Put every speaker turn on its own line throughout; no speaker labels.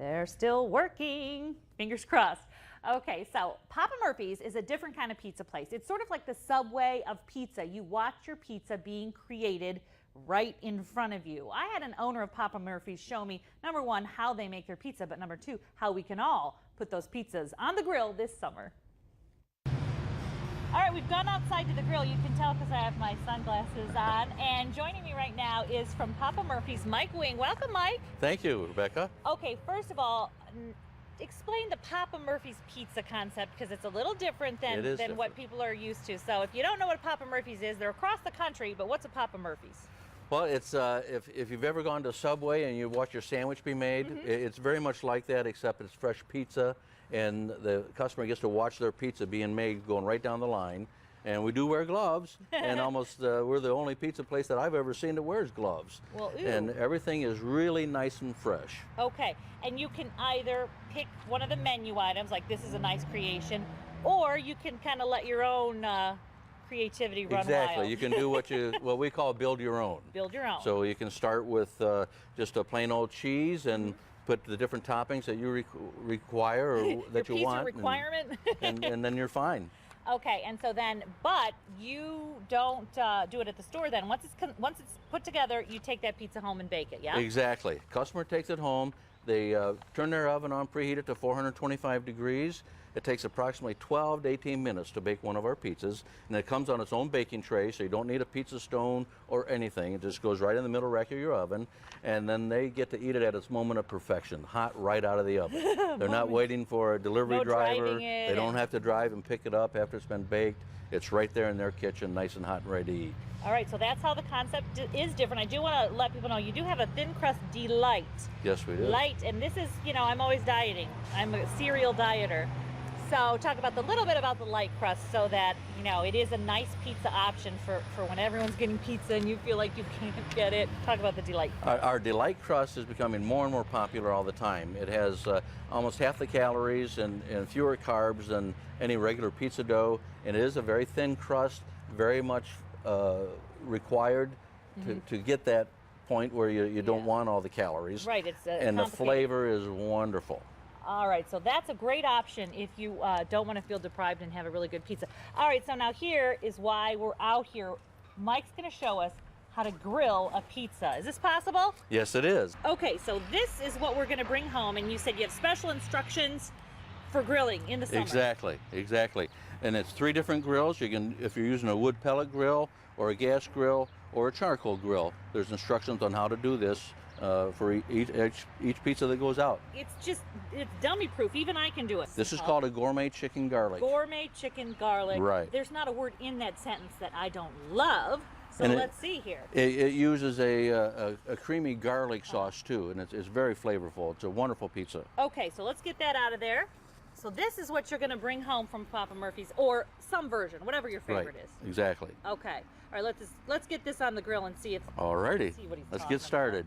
They're still working. Fingers crossed. Okay, so Papa Murphy's is a different kind of pizza place. It's sort of like the Subway of pizza. You watch your pizza being created right in front of you. I had an owner of Papa Murphy's show me, number one, how they make their pizza, but number two, how we can all put those pizzas on the grill this summer. All right, we've gone outside to the grill. You can tell because I have my sunglasses on. And joining me right now is from Papa Murphy's, Mike Wing. Welcome, Mike.
Thank you, Rebecca.
Okay, first of all, explain the Papa Murphy's pizza concept because it's a little different than what people are used to. So if you don't know what Papa Murphy's is, they're across the country, but what's a Papa Murphy's?
Well, it's if you've ever gone to Subway and you watch your sandwich be made, it's very much like that, except it's fresh pizza, and the customer gets to watch their pizza being made going right down the line. And we do wear gloves, and almost we're the only pizza place that I've ever seen that wears gloves.
Well, ew.
And everything is really nice and fresh.
Okay, and you can either pick one of the menu items, like this is a nice creation, or you can kind of let your own creativity run
Exactly.
wild.
You can do what we call build your own.
Build your own.
So you can start with just a plain old cheese and put the different toppings that you require or that you want.
Your pizza requirement.
And then you're fine.
Okay, and so then, but you don't do it at the store then. Once it's put together, you take that pizza home and bake it, yeah?
Exactly. Customer takes it home. They turn their oven on, preheat it to 425 degrees. It takes approximately 12 to 18 minutes to bake one of our pizzas, and it comes on its own baking tray, so you don't need a pizza stone or anything. It just goes right in the middle rack of your oven, and then they get to eat it at its moment of perfection, hot right out of the oven. They're not waiting for a delivery driver. They don't have to drive and pick it up after it's been baked. It's right there in their kitchen, nice and hot and ready to eat.
All right, so that's how the concept is different. I do want to let people know you do have a thin crust delight.
Yes, we do.
Light, and this is, you know, I'm always dieting. I'm a serial dieter. So talk about the little bit about the light crust so that, you know, it is a nice pizza option for when everyone's getting pizza and you feel like you can't get it. Talk about the delight crust.
Our delight crust is becoming more and more popular all the time. It has almost half the calories and fewer carbs than any regular pizza dough, and it is a very thin crust, very much required to get that point where you don't want all the calories.
Right, it's
and the flavor is wonderful.
All right, so that's a great option if you don't want to feel deprived and have a really good pizza. All right, so now here is why we're out here. Mike's going to show us how to grill a pizza. Is this possible?
Yes, it is.
Okay, so this is what we're going to bring home, and you said you have special instructions for grilling in the summer.
Exactly, exactly. And it's 3 different grills. You can, if you're using a wood pellet grill or a gas grill or a charcoal grill, there's instructions on how to do this. For each pizza that goes out.
It's dummy proof. Even I can do it.
This is called a gourmet chicken garlic.
Gourmet chicken garlic.
Right.
There's not a word in that sentence that I don't love. So let's see here.
It uses a creamy garlic sauce too, and it's very flavorful. It's a wonderful pizza.
Okay, so let's get that out of there. So this is what you're going to bring home from Papa Murphy's, or some version, whatever your favorite is.
Exactly.
Okay. All right, let's get this on the grill and see if.
Alrighty.
See what he's
let's get started.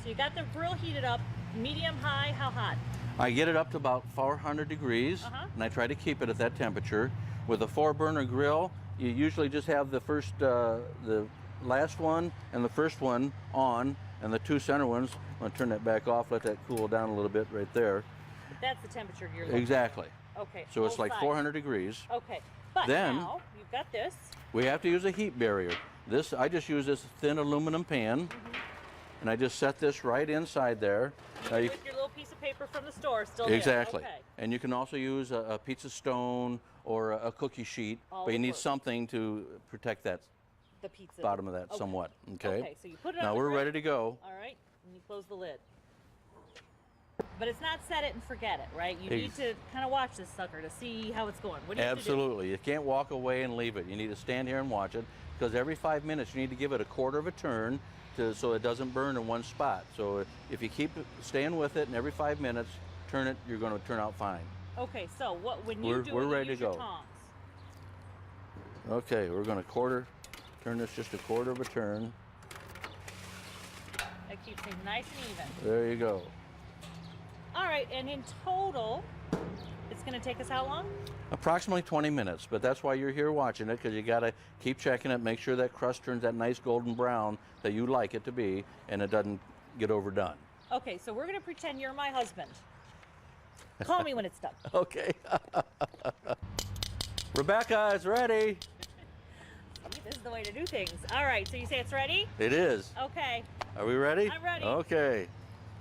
So you got the grill heated up, medium, high, how hot?
I get it up to about 400 degrees, and I try to keep it at that temperature. With a 4-burner grill, you usually just have the last one and the first one on, and the 2 center ones. I'm going to turn that back off, let that cool down a little bit right there.
But that's the temperature you're looking
Exactly.
at. Okay.
So it's like 400 degrees.
Okay. But
then,
now you've got this.
We have to use a heat barrier. I just use this thin aluminum pan, and I just set this right inside there.
With your little piece of paper from the store still there.
Exactly.
Okay.
And you can also use a pizza stone or a cookie sheet, but you need something to protect that
pizza
bottom of that somewhat. Okay.
Okay, so you put it
now
on
we're ready to go.
All right, and you close the lid. But it's not set it and forget it, right? You need to kind of watch this sucker to see how it's going. What do you
Absolutely. You can't walk away and leave it. You need to stand here and watch it, because every 5 minutes you need to give it a quarter of a turn so it doesn't burn in one spot. So if you keep staying with it and every 5 minutes turn it, you're going to turn out fine.
Okay, so when you
we're ready to go.
Tongs.
Okay, we're going to turn this just a quarter of a turn.
That keeps things nice and even.
There you go.
All right, and in total, it's going to take us how long?
Approximately 20 minutes, but that's why you're here watching it, because you got to keep checking it, make sure that crust turns that nice golden brown that you like it to be, and it doesn't get overdone.
Okay, so we're gonna pretend you're my husband. Call me when it's done.
Okay. Rebecca is ready.
This is the way to do things. All right, so you say it's ready?
It is.
Okay.
Are we ready?
I'm ready.
Okay.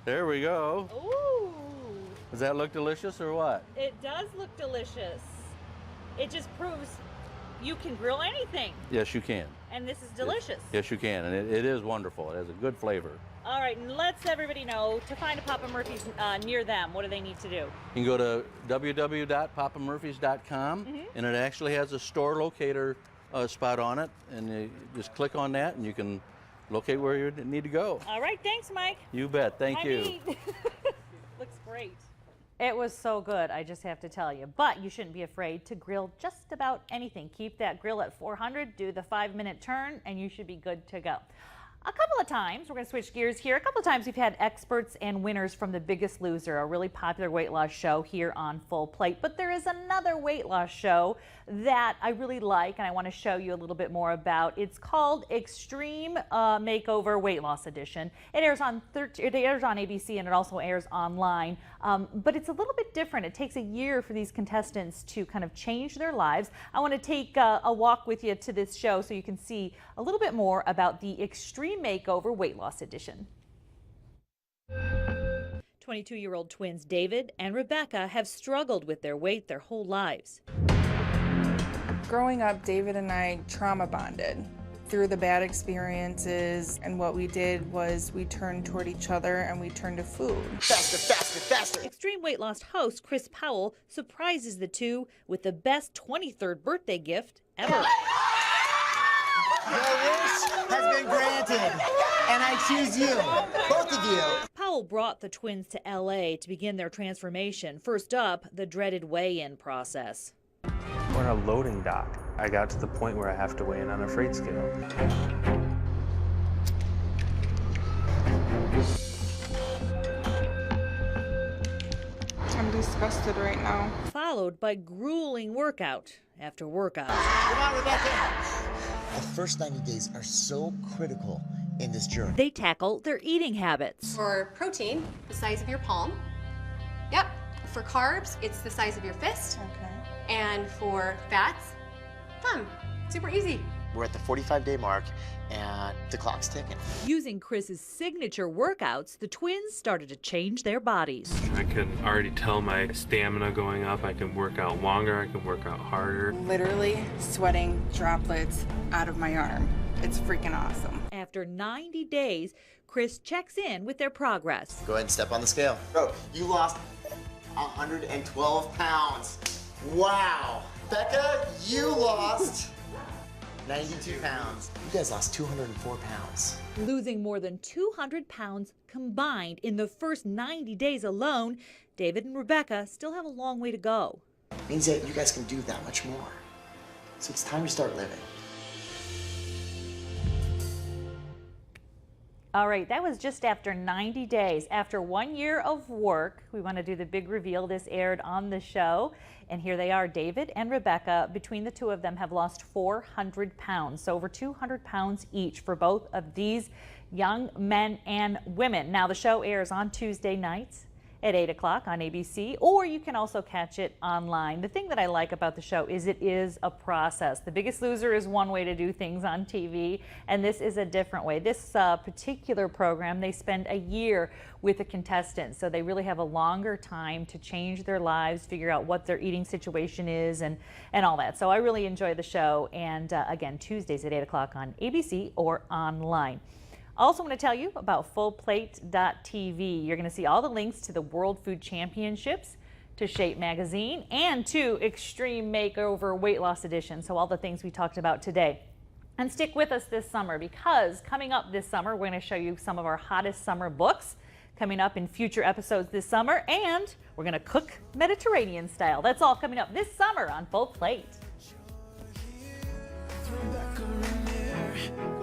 There we go.
Ooh,
Does that look delicious or what?
it does look delicious. It just proves you can grill anything,
Yes, you can.
and this is delicious.
Yes, you can. And it is wonderful. It has a good flavor.
All right, and let's everybody know to find a Papa Murphy's near them. What do they need to do?
You can go to www.papamurphys.com, and it actually has a store locator spot on it, and you just click on that, and you can locate where you need to go.
All right, thanks, Mike.
You bet. Thank you.
Meat. Looks great. It was so good, I just have to tell you. But you shouldn't be afraid to grill just about anything. Keep that grill at 400, do the 5-minute turn, and you should be good to go. A couple of times, we're going to switch gears here. A couple of times we've had experts and winners from The Biggest Loser, a really popular weight loss show here on Full Plate. But there is another weight loss show that I really like and I want to show you a little bit more about. It's called Extreme Makeover Weight Loss Edition. It airs on ABC and it also airs online. But it's a little bit different. It takes a year for these contestants to kind of change their lives. I want to take a walk with you to this show so you can see a little bit more about the Extreme Makeover Weight Loss Edition. 22-year-old twins David and Rebecca have struggled with their weight their whole lives.
Growing up, David and I trauma bonded through the bad experiences, and what we did was we turned toward each other and we turned to food.
Faster, faster, faster.
Extreme Weight Loss host Chris Powell surprises the two with the best 23rd birthday gift ever.
Your wish has been granted, and I choose you, both of you.
Powell brought the twins to LA to begin their transformation. First up, the dreaded weigh-in process.
We're in a loading dock. I got to the point where I have to weigh in on a freight scale.
I'm disgusted right now.
Followed by grueling workout after workout.
Come on, Rebecca. The first 90 days are so critical in this journey.
They tackle their eating habits.
For protein, the size of your palm. Yep. For carbs, it's the size of your fist.
Okay.
And for fats, thumb. Super easy.
We're at the 45-day mark, and the clock's ticking.
Using Chris's signature workouts, the twins started to change their bodies.
I can already tell my stamina going up. I can work out longer. I can work out harder.
Literally sweating droplets out of my arm. It's freaking awesome.
After 90 days, Chris checks in with their progress.
Go ahead and step on the scale. Bro, you lost 112 pounds. Wow. Becca, you lost 92 pounds. You guys lost 204 pounds.
Losing more than 200 pounds combined in the first 90 days alone, David and Rebecca still have a long way to go.
Means that you guys can do that much more. So it's time to start living.
All right, that was just after 90 days. After 1 year of work, we want to do the big reveal. This aired on the show. And here they are, David and Rebecca. Between the two of them have lost 400 pounds. So over 200 pounds each for both of these young men and women. Now the show airs on Tuesday nights at 8 o'clock on ABC, or you can also catch it online. The thing that I like about the show is it is a process. The Biggest Loser is one way to do things on TV, and this is a different way. This particular program, they spend a year with the contestants, so they really have a longer time to change their lives, figure out what their eating situation is, and all that. So I really enjoy the show, and again, Tuesdays at 8 o'clock on ABC or online. Also want to tell you about fullplate.tv. You're going to see all the links to the World Food Championships, to Shape Magazine, and to Extreme Makeover Weight Loss Edition. So all the things we talked about today. And stick with us this summer, because coming up this summer, we're going to show you some of our hottest summer books coming up in future episodes this summer, and we're going to cook Mediterranean style. That's all coming up this summer on Full Plate.
Throw back a mirror.